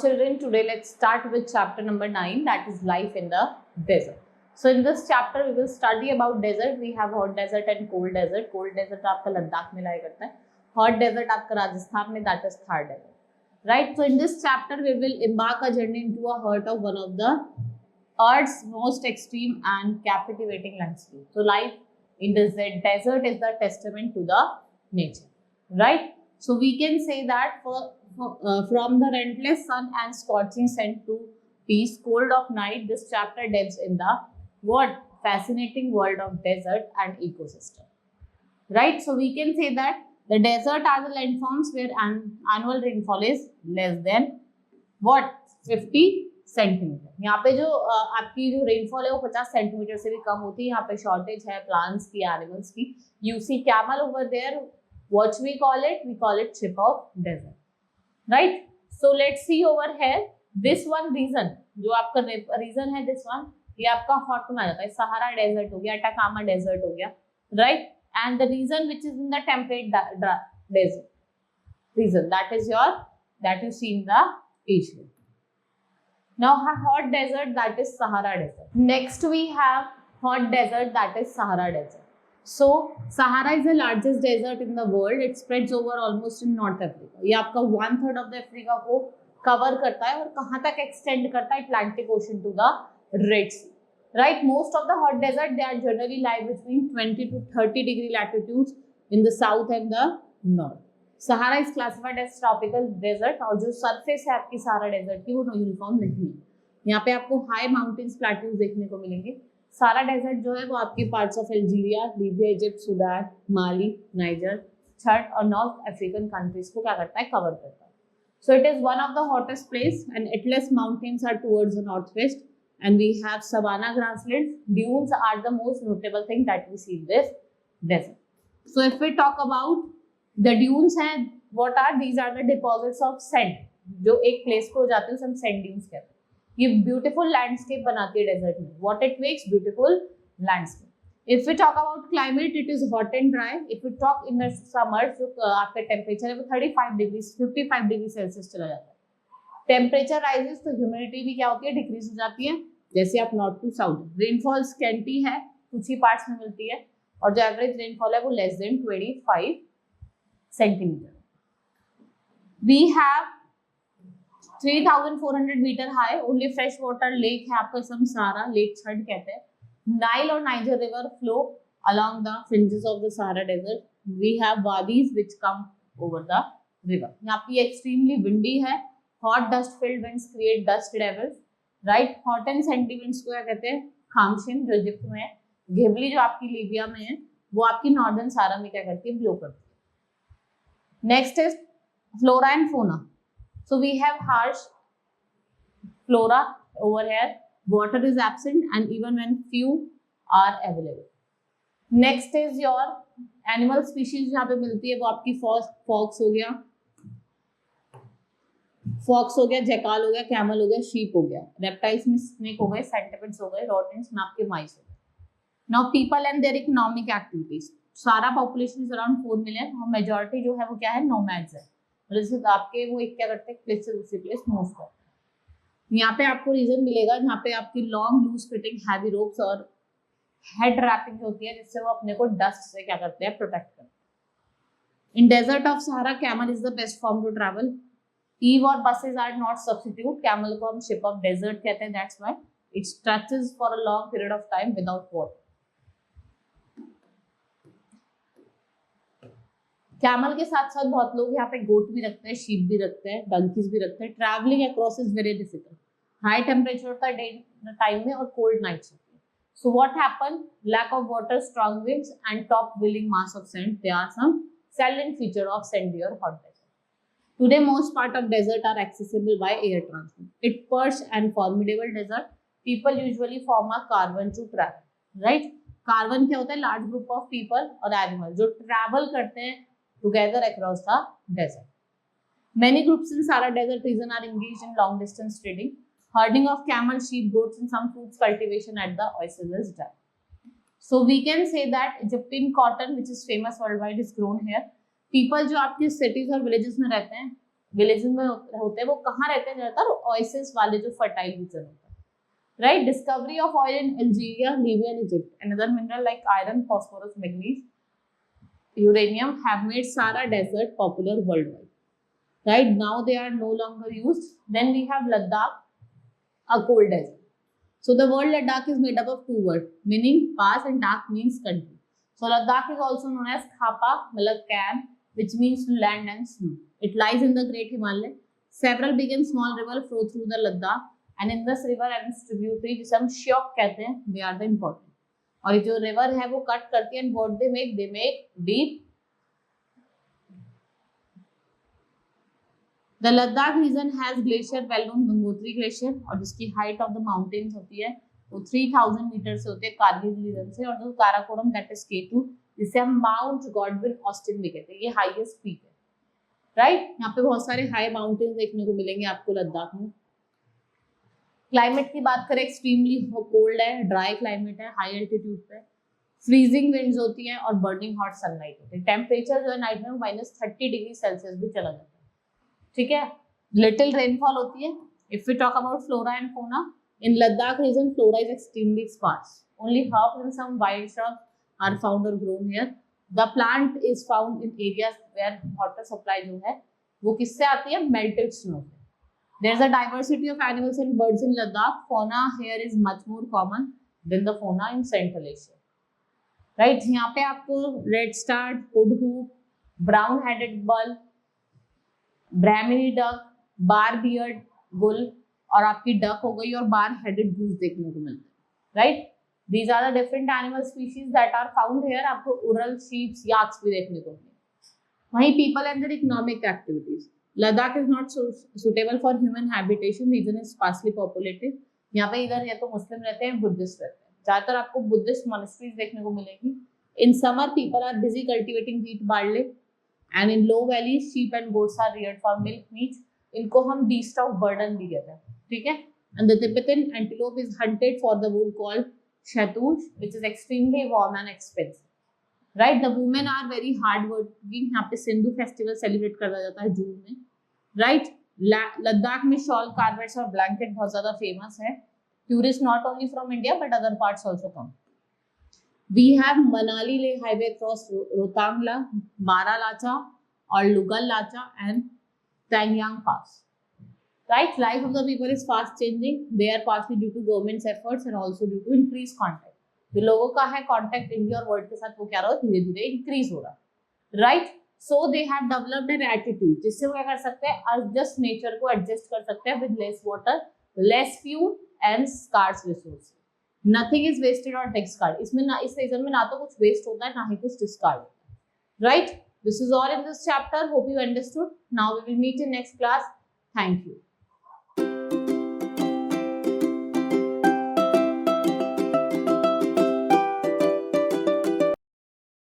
children, today let's start with chapter number 9, that is life in the desert. So in this chapter we will study about desert. We have hot desert and cold desert. Cold desert आपका लद्दाख में लाया करता है, hot desert आपका राजस्थान में, that is Thar desert, right? So in this chapter we will embark a journey into a heart of one of the Earth's most extreme and captivating landscape. So life in the desert is the testament to the nature, right? So we can say that from the relentless sun and scorching sun to peace, cold of night, this chapter delves in the what fascinating world of desert and ecosystem, right? So we can say that the desert are the landforms where annual rainfall is less than what 50 centimetre. यहाँ पे जो आपकी जो rainfall है वो 50 centimetre से भी कम होती है. यहाँ पे शॉर्टेज है प्लांट्स की, एनिमल्स की. You see camel over there. What we call it ship of desert, right? So let's see over here this one region, जो आपका रीजन है दिस वन, ये आपका हॉट में आ जाता है. सहारा डेजर्ट हो गया, अटाकामा डेजर्ट हो गया, right? And the region which is in the temperate desert region, that you see in the Asia. Now hot desert, that is Sahara desert. Next we have hot desert, that is Sahara desert. So Sahara is the largest desert in the world. It spreads over almost in North Africa. ये आपका 1/3 of the Africa को cover करता है. और कहाँ तक extend करता है? Atlantic Ocean to the Red Sea, right? Most of the hot desert, they are generally lie between 20 to 30 degree latitudes in the south and the north. Sahara is classified as tropical desert. और जो surface है आपकी Sahara desert की वो uniform नहीं है. यहाँ पे आपको हाई माउंटेन्स प्लेट्यूज देखने को मिलेंगे. सहारा डेजर्ट जो है वो आपकी parts of Algeria, Libya, Egypt, Sudan, Mali, niger, Chhath और नॉर्थ अफ्रीकन कंट्रीज को क्या करता है? कवर करता है. So it is one of the hottest place and Atlas mountains are towards the north west and we have savanna grasslands. Dunes are the most notable thing that we see in this desert. So if we talk about the dunes हैं, what are these are the deposits of sand, जो एक place को हो जाते हैं उसे हम sand dunes कहते हैं. ये ब्यूटीफुल लैंडस्केप बनाती है डेजर्ट में. What it makes? Beautiful landscape. If we talk about climate, it is hot and dry. If we talk in the summer, जो आपका टेम्परेचर है वो 35 डिग्री 55 डिग्री सेल्सियस चला जाता है. टेम्परेचर राइजेस तो ह्यूमिडिटी भी क्या होती है? डिक्रीज हो जाती है. जैसे आप north to south. Rainfall scanty है, कुछ ही पार्ट्स में मिलती है, और जो एवरेज रेनफॉल है वो less than 25 centimeter. We have 3,400 meter high only fresh water lake है आपका समसारा लेक छठ कहते हैं. नाइल और niger river flow along the fringes of the Sahara desert. We have wadis which come over the river. यहाँ पे extremely windy है. Hot dust filled winds create dust devils, right? Hot and sandy winds को क्या कहते हैं? खामशिन, जो Egypt में है. घिबली जो आपकी लीबिया में है, वो आपकी नॉर्दर्न सहारा में क्या करती है? ब्लो करती है. Next is flora and fauna. So we have harsh flora over here. Water is absent and even when few are available. Next is your animal species जहाँ पे मिलती है वो आपकी fox हो गया, जैकाल हो गया, कैमल हो गया, शीप हो गया. रेप्टाइल्स में स्नेक हो गए, सेंटिपिड्स हो गए, रोडेंट्स में आपके माइस हो गए. Now people and their economic activities. सारा पॉपुलेशन इज अराउंड 4 मिलियन और मेजॉरिटी जो है वो क्या है? नोमैड्स है. जैसे आपके वो एक क्या करते हैं? प्लेस से दूसरी प्लेस मूव करते हैं. यहाँ पे आपको रीजन मिलेगा जहाँ पे आपकी long loose fitting heavy ropes और हेड रैपिंग होती है, जिससे वो अपने को डस्ट से क्या करते हैं? प्रोटेक्ट करते हैं. In desert of Sahara camel is the best form to travel. Eve और buses are not substitute. Camel को हम शिप ऑफ डेजर्ट कहते हैं. That's why it stretches for a long period of time without water. Camel के साथ साथ बहुत लोग यहाँ पे गोट भी रखते हैं, शीप भी रखते हैं, डंकीज भी रखते हैं. Travelling across is very difficult. High temperature होता है डे टाइम में और कोल्ड नाइट्स होती है. So what happen? Lack of water, strong winds and top wheeling mass of sand, they are some salient feature of sandy और hot desert. Today most part of desert are accessible by air transport. It parch and formidable desert. People usually form a caravan to travel, right? Caravan क्या होता है? Large group of people और animal जो travel करते हैं together across the desert. Many groups in Sahara Desert region are engaged in long distance trading, herding of camel, sheep, goats and some fruits cultivation at the oasis is done. So we can say that Egyptian cotton, which is famous worldwide, is grown here. People जो आपके cities और villages में रहते हैं, villages में होते हैं वो कहाँ रहते हैं ज्यादातर, ओएसिस वाले जो फर्टाइल रीजन होता है, right. Discovery of oil in Algeria, Libya and Egypt. Another mineral like iron, phosphorus, manganese, uranium have made Sahara Desert popular worldwide. Right now they are no longer used. Then we have Ladakh, a cold desert. So the word Ladakh is made up of two words, meaning pass, and Dak means country. So Ladakh is also known as Khapa, Malak Can, which means land and snow. It lies in the Great Himalaya. Several big and small rivers flow through the Ladakh, and in this river and its tributaries, जिसे हम श्योक कहते हैं, they are the important. और ये जो river है वो cut करती है, and what they make deep. The Ladakh region has glacier well known Gangotri glacier, और जिसकी हाइट ऑफ द माउंटेन्स होती है वो 3000 मीटर से होते हैं कारगिल रीजन से, और जो काराकोरम दैट इज K2, जिसे हम माउंट गॉडविन ऑस्टिन भी कहते हैं, ये हाईएस्ट पीक है, राइट. यहाँ पे बहुत सारे हाई माउंटेन्स देखने को मिलेंगे आपको लद्दाख में. क्लाइमेट की बात करें, एक्सट्रीमली कोल्ड है, ड्राई क्लाइमेट है, हाई एल्टीट्यूड पे, फ्रीजिंग विंड्स होती हैं और बर्निंग हॉट सनलाइट होती है. टेम्परेचर जो है नाइट में -30 डिग्री सेल्सियस भी चला जाता है, ठीक है. लिटिल रेनफॉल होती है. If we talk about flora and fauna, in Ladakh region flora is extremely sparse. Only herbs and some wild shrubs are found और grown here. The plant is found in areas where water supply जो है वो किससे आती है, melted snow से. There is a diversity of animals and birds in Ladakh. Fauna here is much more common than the fauna in Central Asia. Right? यहाँ पे आपको red start, hoodhoop, brown-headed gull, Brahminy duck, bar-beard gull, और आपकी duck हो गई, और bar-headed goose देखने को मिलते हैं. Right? These are the different animal species that are found here. आपको ural, sheep, yaks भी देखने को मिलेंगे. वहीं people and their economic activities. Ladakh is not suitable for human habitation. Region is sparsely populated. यहाँ पे इधर या तो मुस्लिम रहते हैं, बुद्धिस्ट रहते हैं. ज्यादातर आपको बुद्धिस्ट मोनेस्ट्रीज देखने को मिलेगी. In summer, people are busy cultivating wheat, barley, and in low valleys, sheep and goats are reared for milk, meat. इनको हम beast of burden भी कहते हैं, ठीक है. And the Tibetan antelope is hunted for the wool called shahtush, which is extremely warm and expensive. Right? The women are very hard working. यहाँ पे Sindhu festival celebrate करा जाता है जून में. राइट. लद्दाख में शॉल, कारपेट्स और ब्लैंकेट बहुत ज्यादा फेमस है. Tourist not only from India but other parts also come. We have Manali Leh highway cross Rohtang La, Baralacha और लुगल लाचा and Tanglang pass. Right. Life of the people is fast changing. They are partly due to governments efforts and also due to increase contact. जो लोगों का है contact India और world के साथ, वो क्या रहा है, धीरे धीरे इंक्रीज हो रहा है. Right. So they have developed an attitude जिससे वो क्या कर सकते हैं, adjust नेचर को एडजस्ट कर सकते हैं with less water, less fuel and scarce resources. Nothing is wasted or discarded. इसमें ना, इस रीजन में ना तो कुछ वेस्ट होता है ना ही कुछ डिस्कार्ड होता है. Right? This is all in this chapter. Hope you understood. Now we will meet in next class. Thank you.